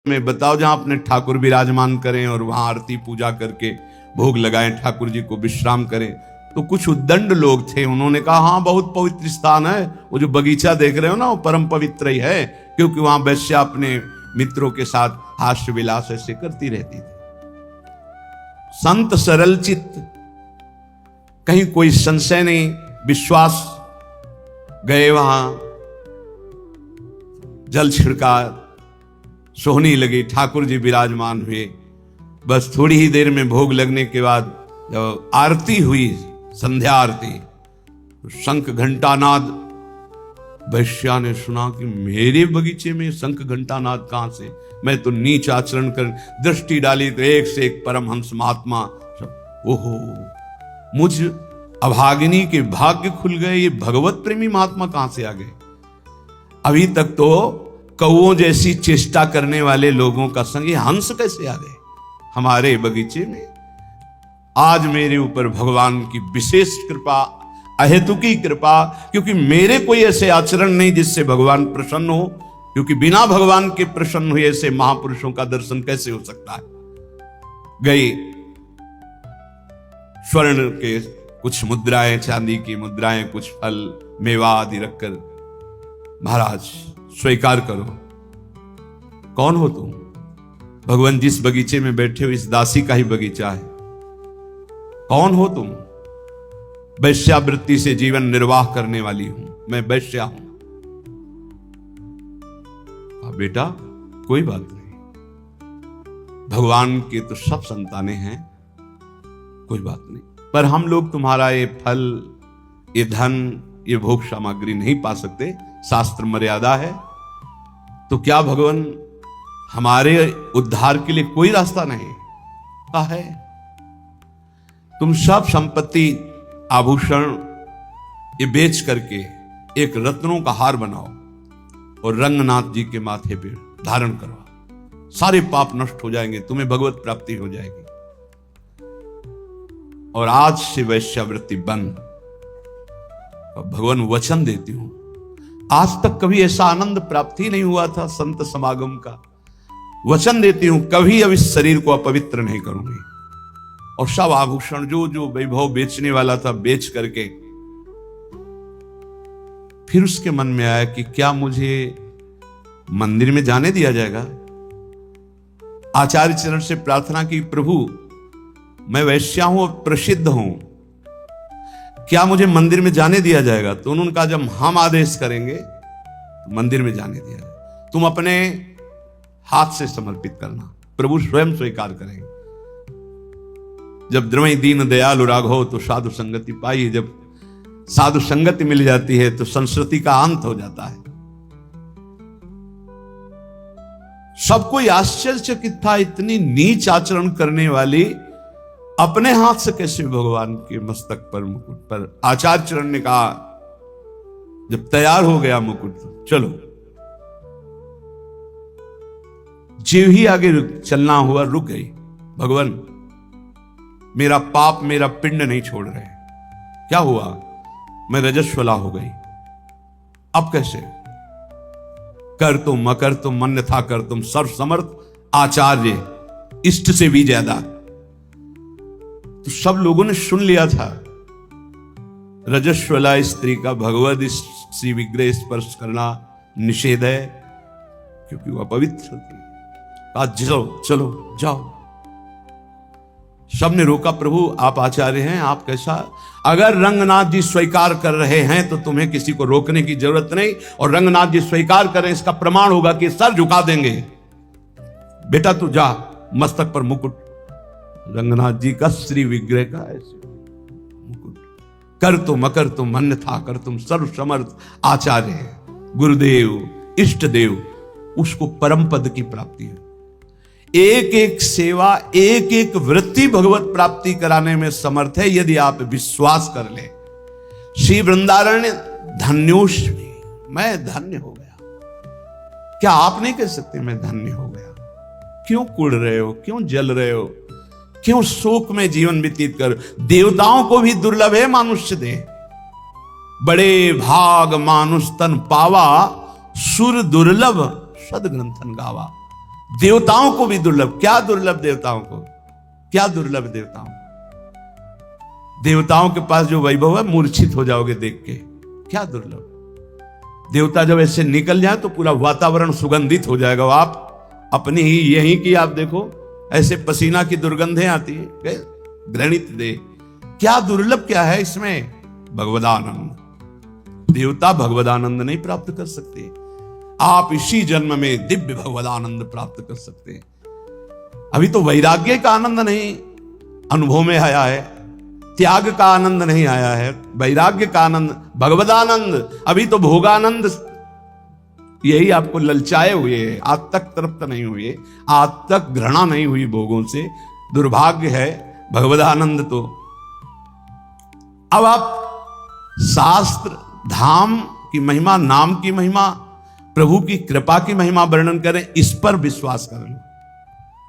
में बताओ जहां अपने ठाकुर विराजमान करें और वहां आरती पूजा करके भोग लगाएं, ठाकुर जी को विश्राम करें। तो कुछ उद्दंड लोग थे, उन्होंने कहा हाँ बहुत पवित्र स्थान है, वो जो बगीचा देख रहे हो ना वो परम पवित्र ही है, क्योंकि वहां वैश्या अपने मित्रों के साथ हास्य विलास ऐसे करती रहती थी। संत सरल चित्त, कहीं कोई संशय नहीं, विश्वास, गए वहां, जल छिड़का, सोहनी लगी, ठाकुर जी विराजमान हुए। बस थोड़ी ही देर में भोग लगने के बाद जब आरती हुई, संध्या आरती, तो शंख घंटानाद, वैश्या ने सुना कि मेरे बगीचे में शंख घंटानाद कहां से, मैं तो नीच आचरण कर, दृष्टि डाली तो एक से एक परमहंस महात्मा, ओहो मुझ अभागिनी के भाग्य खुल गए, ये भगवत प्रेमी महात्मा कहां से आ गए। अभी तक तो कौओं जैसी चेष्टा करने वाले लोगों का संग ये हंस कैसे आ गए हमारे बगीचे में। आज मेरे ऊपर भगवान की विशेष कृपा, अहेतुकी कृपा, क्योंकि मेरे कोई ऐसे आचरण नहीं जिससे भगवान प्रसन्न हो, क्योंकि बिना भगवान के प्रसन्न हुए ऐसे महापुरुषों का दर्शन कैसे हो सकता है। गई स्वर्ण के कुछ मुद्राएं, चांदी की मुद्राएं, कुछ फल मेवा आदि रखकर, महाराज स्वीकार करो। कौन हो तुम? भगवान जिस बगीचे में बैठे हो इस दासी का ही बगीचा है। कौन हो तुम? वैश्यावृत्ति से जीवन निर्वाह करने वाली हूं, मैं वैश्या हूं। बेटा कोई बात नहीं, भगवान के तो सब संतानें हैं, कोई बात नहीं, पर हम लोग तुम्हारा ये फल, ये धन, ये भोग सामग्री नहीं पा सकते, शास्त्र मर्यादा है। तो क्या भगवान हमारे उद्धार के लिए कोई रास्ता नहीं का है? तुम सब संपत्ति, आभूषण ये बेच करके एक रत्नों का हार बनाओ और रंगनाथ जी के माथे पे धारण करो, सारे पाप नष्ट हो जाएंगे, तुम्हें भगवत प्राप्ति हो जाएगी। और आज से वैश्यावृत्ति बंद। भगवान वचन देती हूं, आज तक कभी ऐसा आनंद प्राप्त ही नहीं हुआ था संत समागम का। वचन देती हूं कभी अब इस शरीर को अपवित्र नहीं करूंगी। और सब आभूषण जो जो वैभव बेचने वाला था बेच करके, फिर उसके मन में आया कि क्या मुझे मंदिर में जाने दिया जाएगा। आचार्य चरण से प्रार्थना की, प्रभु मैं वैश्या हूं और प्रसिद्ध हूं, क्या मुझे मंदिर में जाने दिया जाएगा? तो उन्होंने कहा जब हम आदेश करेंगे तो मंदिर में जाने दिया जाएगा, तुम अपने हाथ से समर्पित करना, प्रभु स्वयं स्वीकार करेंगे। जब द्रवई दीन दयालु राघव तो साधु संगति पाई, जब साधु संगति मिल जाती है तो संस्कृति का अंत हो जाता है। सबको आश्चर्यचकित था, इतनी नीच आचरण करने वाली अपने हाथ से कैसे भगवान के मस्तक पर, मुकुट पर। आचार्य चरण ने कहा जब तैयार हो गया मुकुट, चलो। जीव ही आगे चलना हुआ, रुक गई। भगवान मेरा पाप, मेरा पिंड नहीं छोड़ रहे, क्या हुआ? मैं रजस्वला हो गई, अब कैसे? कर तुम मकर तुम मन था कर तुम, सर्व समर्थ आचार्य, इष्ट से भी ज्यादा। तो सब लोगों ने सुन लिया था, रजस्वला स्त्री का भगवद श्री विग्रह स्पर्श करना निषेध है, क्योंकि वह पवित्र थी। कहा चलो चलो जाओ। सबने रोका, प्रभु आप आचार्य हैं, आप कैसा? अगर रंगनाथ जी स्वीकार कर रहे हैं तो तुम्हें किसी को रोकने की जरूरत नहीं, और रंगनाथ जी स्वीकार करें इसका प्रमाण होगा कि सर झुका देंगे। बेटा तू जा, मस्तक पर मुकुट, रंगनाथ जी का श्री विग्रह का ऐसे मुकुट। कर तुम मकर तुम मन था कर तुम, सर्व समर्थ आचार्य, गुरुदेव, इष्ट देव, उसको परम पद की प्राप्ति है। एक एक सेवा, एक एक वृत्ति भगवत प्राप्ति कराने में समर्थ है, यदि आप विश्वास कर ले। श्री वृंदारण्य धन्योष्मि, मैं धन्य हो गया। क्या आप नहीं कह सकते मैं धन्य हो गया? क्यों कुड़ रहे हो, क्यों जल रहे हो, क्यों शोक में जीवन व्यतीत कर? देवताओं को भी दुर्लभ है मानुष्य दे, बड़े भाग मानुष तन पावा, सुर दुर्लभ सद ग्रंथन गावा। देवताओं को भी दुर्लभ। क्या दुर्लभ देवताओं को, क्या दुर्लभ देवताओं, देवताओं के पास जो वैभव है मूर्छित हो जाओगे देख के, क्या दुर्लभ। देवता जब ऐसे निकल जाए तो पूरा वातावरण सुगंधित हो जाएगा। आप अपनी ही यहीं की आप देखो, ऐसे पसीना की दुर्गंधें आती है, घृणित दे। क्या दुर्लभ क्या है इसमें, भगवदानंद। देवता भगवदानंद नहीं प्राप्त कर सकते, आप इसी जन्म में दिव्य भगवदानंद प्राप्त कर सकते हैं। अभी तो वैराग्य का आनंद नहीं अनुभव में आया है, त्याग का आनंद नहीं आया है, वैराग्य का आनंद, भगवदानंद। अभी तो भोगानंद यही आपको ललचाए हुए है, आज तक तृप्त नहीं हुए, आज तक घृणा नहीं हुई भोगों से, दुर्भाग्य है। भगवदानंद तो अब आप शास्त्र धाम की महिमा, नाम की महिमा, प्रभु की कृपा की महिमा वर्णन करें, इस पर विश्वास कर लो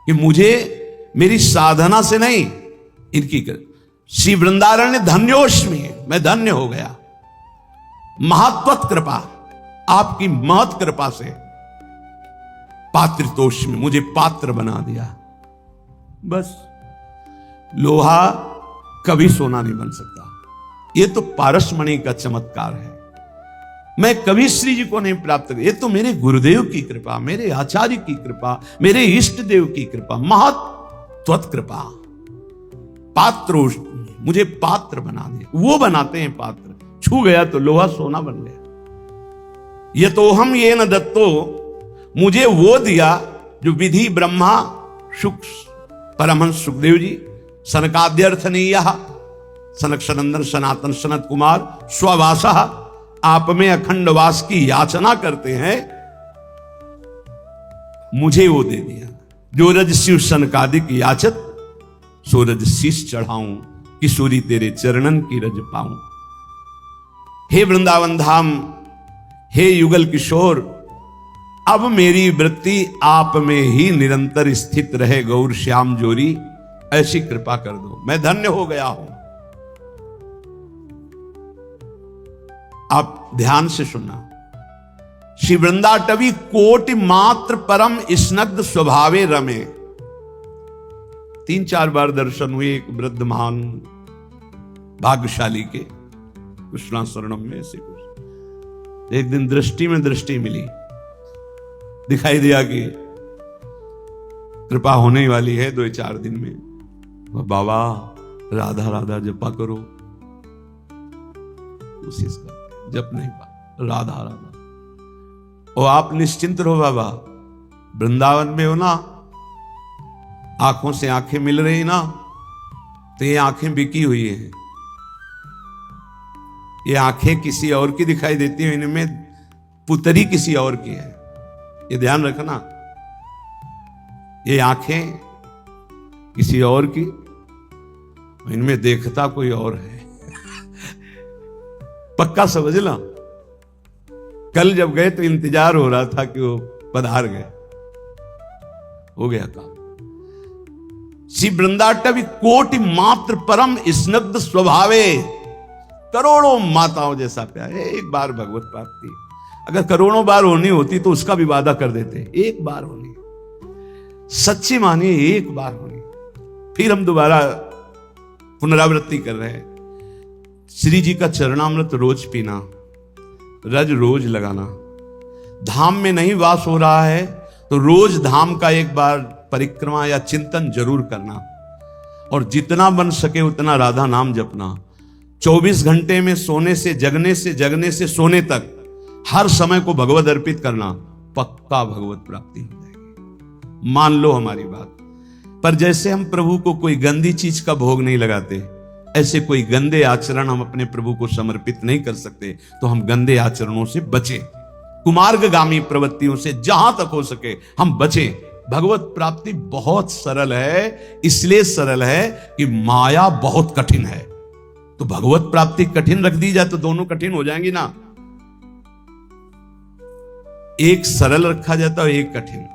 कि मुझे मेरी साधना से नहीं, इनकी श्री वृंदारण्य धन्योष्मी, मैं धन्य हो गया। महत्वत कृपा, आपकी महत कृपा से पात्रितोष्मी, मुझे पात्र बना दिया। बस लोहा कभी सोना नहीं बन सकता, ये तो पारसमणि का चमत्कार है। मैं कभी श्री जी को नहीं प्राप्त कर, ये तो मेरे गुरुदेव की कृपा, मेरे आचार्य की कृपा, मेरे इष्ट देव की कृपा, महत्वत कृपा। पात्रोष, मुझे पात्र बना दिया, वो बनाते हैं पात्र। छू गया तो लोहा सोना बन गया। ये तो हम ये न दत्तो, मुझे वो दिया जो विधि ब्रह्मा सुख परमहंस सुखदेव जी सनकाद्यर्थनीय, सनक सनंदन सनातन सनत कुमार स्ववासा, आप में अखंड वास की याचना करते हैं, मुझे वो दे दिया। जो रज शिव सनकादिक याचत, सो रज शीश चढ़ाऊं, किशोरी तेरे चरणन की रज पाऊं। हे वृंदावन धाम, हे युगल किशोर, अब मेरी वृत्ति आप में ही निरंतर स्थित रहे, गौर श्याम जोरी, ऐसी कृपा कर दो, मैं धन्य हो गया हूं। आप ध्यान से सुनना, श्री वृंदाटवी कोटि मात्र परम स्नग्ध स्वभावे रमे। 3-4 बार दर्शन हुए एक वृद्ध महान भाग्यशाली के, कृष्णा शरणम में से कुछ। एक दिन दृष्टि में दृष्टि मिली, दिखाई दिया कि कृपा होने वाली है 2-4 दिन में। बाबा राधा राधा जपा करो, कोशिश कर, जप नहीं पा, राधा राधा। और आप निश्चिंत रहो बाबा, वृंदावन में हो ना, आंखों से आंखें मिल रही ना, तो ये आंखें बिकी हुई हैं, ये आंखें किसी और की दिखाई देती हैं, इनमें पुतरी किसी और की है, ये ध्यान रखना। ये आंखें किसी और की, इनमें देखता कोई और है। पक्का समझ लो। कल जब गए तो इंतजार हो रहा था कि वो पधार गए, हो गया काम। श्री वृंदाटवी कोटि मात्र परम स्नग्ध स्वभावे, करोड़ों माताओं जैसा प्यार। एक बार भगवत प्राप्ति अगर करोड़ों बार होनी होती तो उसका भी वादा कर देते, एक बार होनी, सच्ची मानिए एक बार होनी। फिर हम दोबारा पुनरावृत्ति कर रहे हैं, श्री जी का चरणामृत रोज पीना, रज रोज लगाना। धाम में नहीं वास हो रहा है तो रोज धाम का एक बार परिक्रमा या चिंतन जरूर करना, और जितना बन सके उतना राधा नाम जपना। 24 घंटे में सोने से जगने से सोने तक हर समय को भगवत अर्पित करना, पक्का भगवत प्राप्ति हो जाएगी। मान लो हमारी बात। पर जैसे हम प्रभु को कोई गंदी चीज का भोग नहीं लगाते, ऐसे कोई गंदे आचरण हम अपने प्रभु को समर्पित नहीं कर सकते, तो हम गंदे आचरणों से बचें, कुमार्गगामी प्रवृत्तियों से जहां तक हो सके हम बचें। भगवत प्राप्ति बहुत सरल है, इसलिए सरल है कि माया बहुत कठिन है। तो भगवत प्राप्ति कठिन रख दी जाए तो दोनों कठिन हो जाएंगी ना। एक सरल रखा जाता है, एक कठिन।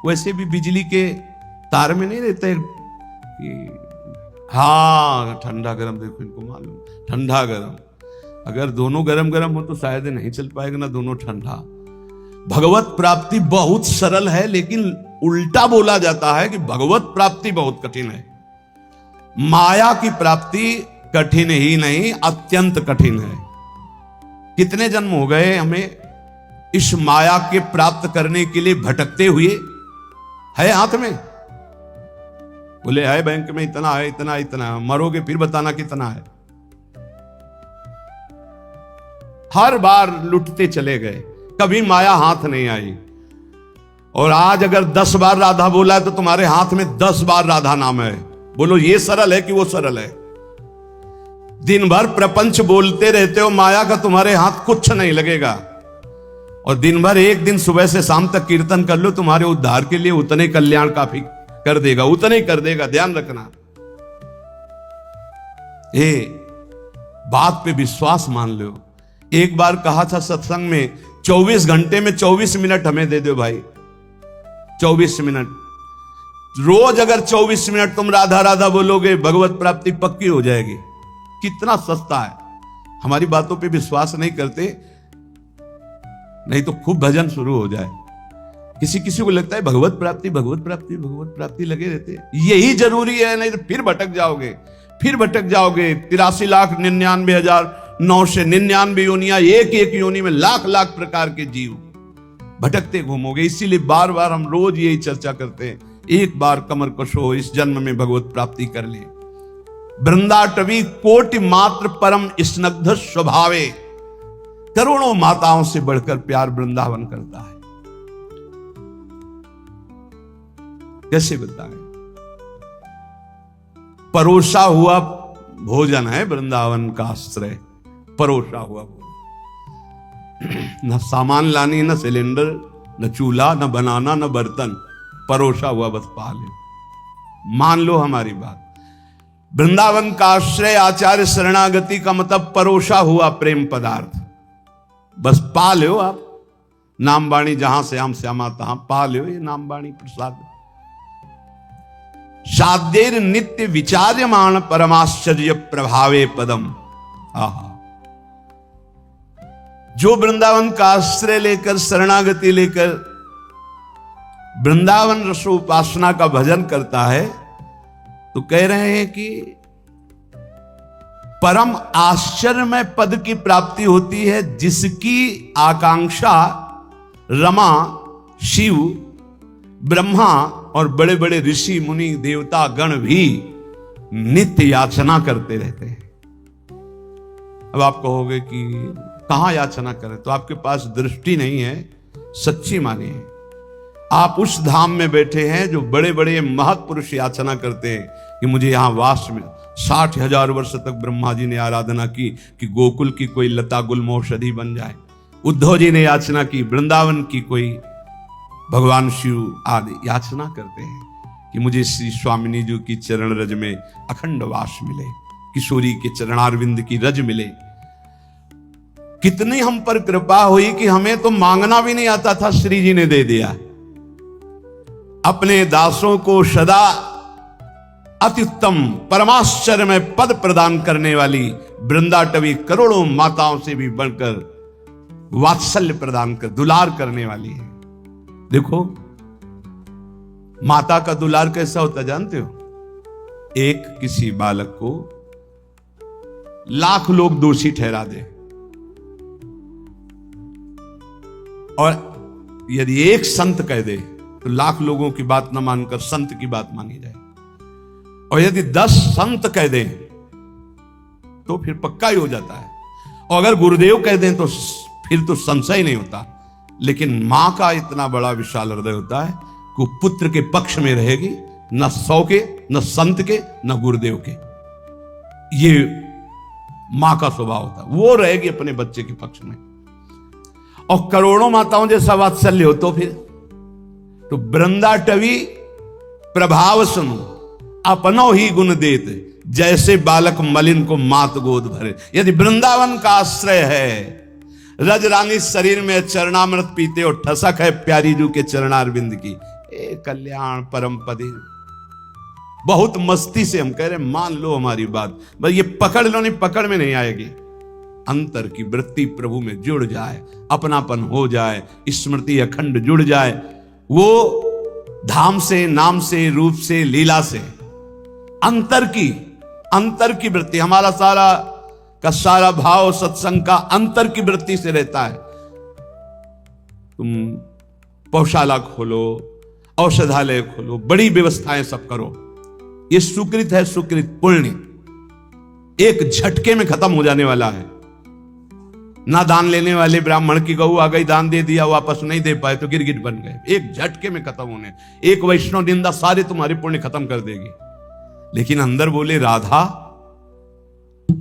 वैसे भी बिजली के तार में नहीं रहते कि हाँ ठंडा गरम, देखो इनको मालूम ठंडा गरम, अगर दोनों गरम गरम हो तो शायद नहीं चल पाएगा ना, दोनों ठंडा। भगवत प्राप्ति बहुत सरल है, लेकिन उल्टा बोला जाता है कि भगवत प्राप्ति बहुत कठिन है, माया की प्राप्ति कठिन ही नहीं अत्यंत कठिन है। कितने जन्म हो गए हमें इस माया के प्राप्त करने के लिए भटकते हुए। है हाथ में, बोले है बैंक में इतना है, इतना इतना, मरोगे फिर बताना कितना है। हर बार लुटते चले गए, कभी माया हाथ नहीं आई। और आज अगर 10 बार राधा बोला है तो तुम्हारे हाथ में 10 बार राधा नाम है। बोलो ये सरल है कि वो सरल है? दिन भर प्रपंच बोलते रहते हो, माया का तुम्हारे हाथ कुछ नहीं लगेगा। और दिन भर एक दिन सुबह से शाम तक कीर्तन कर लो, तुम्हारे उद्धार के लिए उतने कल्याण काफी कर देगा, उतने कर देगा, ध्यान रखना। बात पे विश्वास मान लो। एक बार कहा था सत्संग में, 24 घंटे में 24 मिनट हमें दे दो भाई, 24 मिनट रोज। अगर 24 मिनट तुम राधा राधा बोलोगे, भगवत प्राप्ति पक्की हो जाएगी। कितना सस्ता है। हमारी बातों पे विश्वास नहीं करते, नहीं तो खूब भजन शुरू हो जाए। किसी किसी को लगता है भगवत प्राप्ति भगवत प्राप्ति भगवत प्राप्ति लगे रहते, यही जरूरी है, नहीं तो फिर भटक जाओगे, फिर भटक जाओगे। 83,99,999 योनियां, एक एक योनि में लाख लाख प्रकार के जीव भटकते घूमोगे। इसीलिए बार बार हम रोज यही चर्चा करते हैं, एक बार कमर कशो, इस जन्म में भगवत प्राप्ति कर ले। वृंदाटवी कोटि मात्र परम स्नग्ध स्वभावे, करोड़ों माताओं से बढ़कर प्यार वृंदावन करता है। कैसे बताएं? परोसा हुआ भोजन है वृंदावन का आश्रय, परोसा हुआ भोजन। न सामान लानी, न सिलेंडर, न चूल्हा, न बनाना, न बर्तन, परोसा हुआ बस पा ले। मान लो हमारी बात। वृंदावन का आश्रय आचार्य शरणागति का मतलब परोसा हुआ प्रेम पदार्थ, बस पा लो आप। नाम बाणी जहां से हम श्यामा तहां पा लो ये नाम बाणी प्रसाद। साध्येर नित्य विचार्यमाण परमाश्चर्य प्रभावे पदम। आहा, जो वृंदावन का आश्रय लेकर, शरणागति लेकर वृंदावन रसोपासना का भजन करता है, तो कह रहे हैं कि परम आश्चर्यमय पद की प्राप्ति होती है, जिसकी आकांक्षा रमा, शिव, ब्रह्मा और बड़े बड़े ऋषि मुनि देवता गण भी नित्य याचना करते रहते हैं। अब आप कहोगे कि कहां याचना करें, तो आपके पास दृष्टि नहीं है, सच्ची मानिए। आप उस धाम में बैठे हैं जो बड़े बड़े महत्पुरुष याचना करते हैं कि मुझे यहां वास में 60,000 वर्ष तक ब्रह्मा जी ने आराधना की कि गोकुल की कोई लता गुलमौषधि बन जाए। उद्धव जी ने याचना की वृंदावन की कोई भगवान शिव आदि याचना करते हैं कि मुझे श्री स्वामिनी जी की चरण रज में अखंड वास मिले, किशोरी के चरणारविंद की रज मिले। कितनी हम पर कृपा हुई कि हमें तो मांगना भी नहीं आता था, श्री जी ने दे दिया। अपने दासों को सदा अत्युत्तम परमाश्चर्य में पद प्रदान करने वाली वृंदाटवी करोड़ों माताओं से भी बढ़कर वात्सल्य प्रदान कर, दुलार करने वाली है। देखो माता का दुलार कैसा होता जानते हो? एक किसी बालक को लाख लोग दोषी ठहरा दे, और यदि एक संत कह दे तो लाख लोगों की बात न मानकर संत की बात मानी जाए, और यदि 10 संत कह दें तो फिर पक्का ही हो जाता है, और अगर गुरुदेव कह दें तो फिर तो संशय नहीं होता। लेकिन मां का इतना बड़ा विशाल हृदय होता है कि वो पुत्र के पक्ष में रहेगी, न 100 के, न संत के, न गुरुदेव के। ये मां का स्वभाव होता है, वो रहेगी अपने बच्चे के पक्ष में। और करोड़ों माताओं जैसा वात्सल्य हो तो फिर तो वृंदाटवी प्रभाव सुनो अपनो ही गुण देत, जैसे बालक मलिन को मात गोद भरे। यदि वृंदावन का आश्रय है, रज रानी शरीर में चरणामृत पीते और ठसक है प्यारी जू के चरणारविंद की, ए कल्याण परम पदे। बहुत मस्ती से हम कह रहे, मान लो हमारी बात, बस ये पकड़ लो, नहीं पकड़ में नहीं आएगी। अंतर की वृत्ति प्रभु में जुड़ जाए, अपनापन हो जाए, स्मृति अखंड जुड़ जाए, वो धाम से, नाम से, रूप से, लीला से, अंतर की वृत्ति, हमारा सारा का सारा भाव सत्संग का अंतर की वृत्ति से रहता है। तुम पौशाला खोलो, औषधालय खोलो, बड़ी व्यवस्थाएं सब करो, ये सुकृत है, सुकृत पुण्य एक झटके में खत्म हो जाने वाला है। ना दान लेने वाले ब्राह्मण की गऊ आ गई, दान दे दिया, वापस नहीं दे पाए तो गिरगिट बन गए, एक झटके में खत्म होने। एक वैष्णव निंदा सारे तुम्हारे पुण्य खत्म कर देगी। लेकिन अंदर बोले राधा,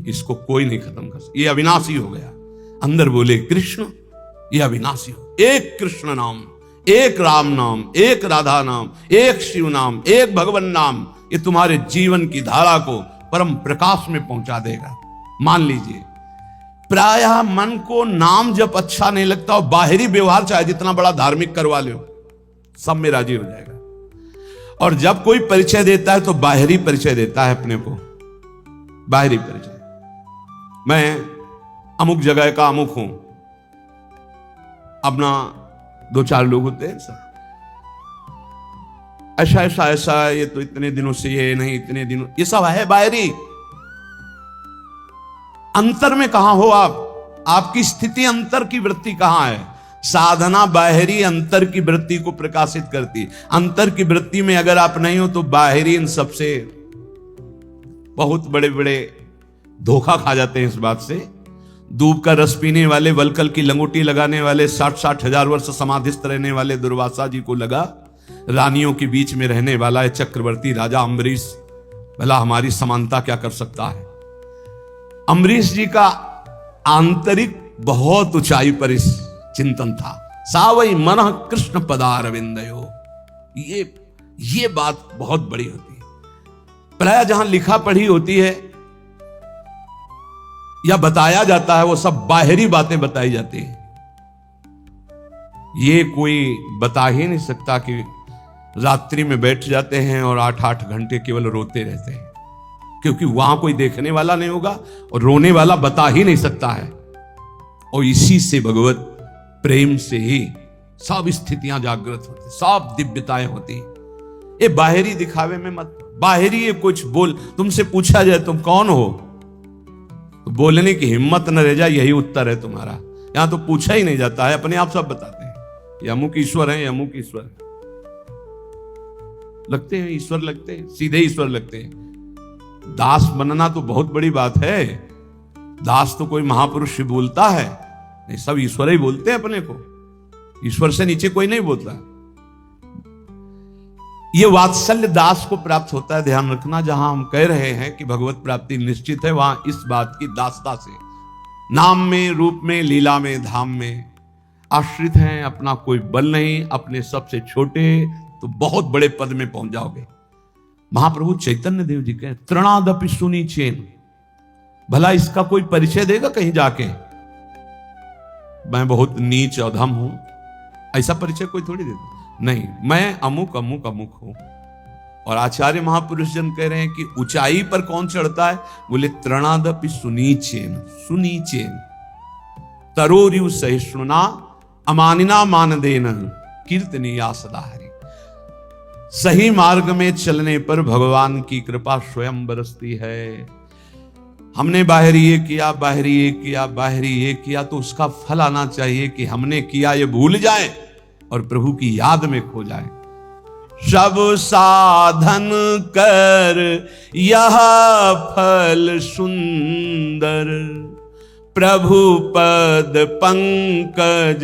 इसको कोई नहीं खत्म कर सकता, ये अविनाशी हो गया। अंदर बोले कृष्ण, ये अविनाशी हो। एक कृष्ण नाम, एक राम नाम, एक राधा नाम, एक शिव नाम, एक भगवान नाम, ये तुम्हारे जीवन की धारा को परम प्रकाश में पहुंचा देगा। मान लीजिए, प्रायः मन को नाम जब अच्छा नहीं लगता और बाहरी व्यवहार चाहे जितना बड़ा धार्मिक करवा लो, सब में राजी हो जाएगा। और जब कोई परिचय देता है तो बाहरी परिचय देता है अपने को, बाहरी परिचय, मैं अमुक जगह का अमुक हूं। अपना 2-4 लोग होते हैं सर, ऐसा ऐसा ऐसा, ये तो इतने दिनों से, ये नहीं इतने दिनों, ये सब है बाहरी। अंतर में कहां हो आप? आपकी स्थिति अंतर की वृत्ति कहां है? साधना बाहरी अंतर की वृत्ति को प्रकाशित करती। अंतर की वृत्ति में अगर आप नहीं हो तो बाहरी इन सबसे बहुत बड़े बड़े धोखा खा जाते हैं। इस बात से दूब का रस पीने वाले, वलकल की लंगोटी लगाने वाले, 60-60 हजार वर्ष समाधिस्थ रहने वाले दुर्वासा जी को लगा रानियों के बीच में रहने वाला है चक्रवर्ती राजा अम्बरीश, भला हमारी समानता क्या कर सकता है। अम्बरीश जी का आंतरिक बहुत ऊंचाई पर इस चिंतन था। सावई मन कृष्ण पदारविंदयो, ये बात बहुत बड़ी होती है। प्राय जहां लिखा पढ़ी होती है या बताया जाता है वो सब बाहरी बातें बताई जाती हैं। ये कोई बता ही नहीं सकता कि रात्रि में बैठ जाते हैं और 8-8 घंटे केवल रोते रहते हैं, क्योंकि वहां कोई देखने वाला नहीं होगा और रोने वाला बता ही नहीं सकता है। और इसी से भगवत प्रेम से ही सब स्थितियां जागृत होती, सब दिव्यताएं होती। ये बाहरी दिखावे में मत, बाहरी ये कुछ बोल, तुमसे पूछा जाए तुम कौन हो तो बोलने की हिम्मत न रह जाए, यही उत्तर है तुम्हारा। यहां तो पूछा ही नहीं जाता है, अपने आप सब बताते हैं, ये अमुक ईश्वर है, ये अमुक ईश्वर है। लगते हैं ईश्वर, लगते हैं सीधे ईश्वर लगते हैं। दास बनना तो बहुत बड़ी बात है। दास तो कोई महापुरुष ही बोलता है, नहीं सब ईश्वर ही बोलते हैं अपने को। ईश्वर से नीचे कोई नहीं बोलता। ये वात्सल्य दास को प्राप्त होता है। ध्यान रखना, जहां हम कह रहे हैं कि भगवत प्राप्ति निश्चित है, वहां इस बात की दासता से, नाम में, रूप में, लीला में, धाम में आश्रित हैं। अपना कोई बल नहीं, अपने सबसे छोटे तो बहुत बड़े पद में पहुंच जाओगे। महाप्रभु चैतन्य देव जी कहे तृणादपि सुनी चेन, भला इसका कोई परिचय देगा कहीं जाके, मैं बहुत नीच अधम हूं, ऐसा परिचय कोई थोड़ी देता नहीं, मैं अमुक अमुक अमुक हूं। और आचार्य महापुरुष जन कह रहे हैं कि ऊंचाई पर कौन चढ़ता है? बोले तृणादपि सुनीचेन, सुनीचेन तरोरिव सहिष्णुना अमानिना मानदेन कीर्तनीया सदा हरि। सही मार्ग में चलने पर भगवान की कृपा स्वयं बरसती है। हमने बाहरी ये किया, बाहरी ये किया, बाहरी ये किया, तो उसका फल आना चाहिए कि हमने किया ये भूल जाए और प्रभु की याद में खो जाए। सब साधन कर यह फल सुंदर, प्रभु पद पंकज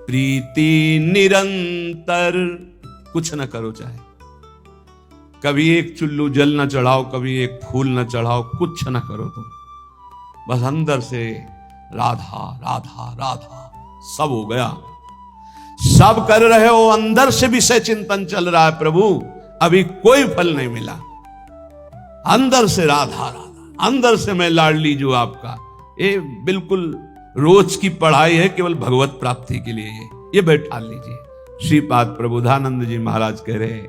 प्रीति निरंतर। कुछ न करो, चाहे कभी एक चुल्लू जल न चढ़ाओ, कभी एक फूल न चढ़ाओ, कुछ न करो तुम, बस अंदर से राधा राधा राधा सब हो गया। सब कर रहे हो, अंदर से विषय चिंतन चल रहा है, प्रभु अभी कोई फल नहीं मिला। अंदर से राधा राधा, अंदर से मैं लाडली जो आपका। ये बिल्कुल रोज की पढ़ाई है, केवल भगवत प्राप्ति के लिए। ये बैठा लीजिए। श्रीपाद प्रबोधानंद जी महाराज कह रहे हैं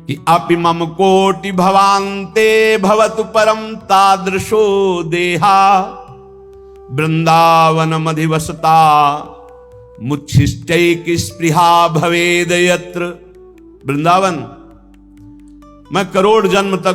कि अपि मम कोटि भवान्ते भवतु परम तादृशो देहा, वृंदावन मधिवसता मुच्छिष्टैक स्पृहा भवेद यत्र, वृंदावन मैं करोड़ जन्म तक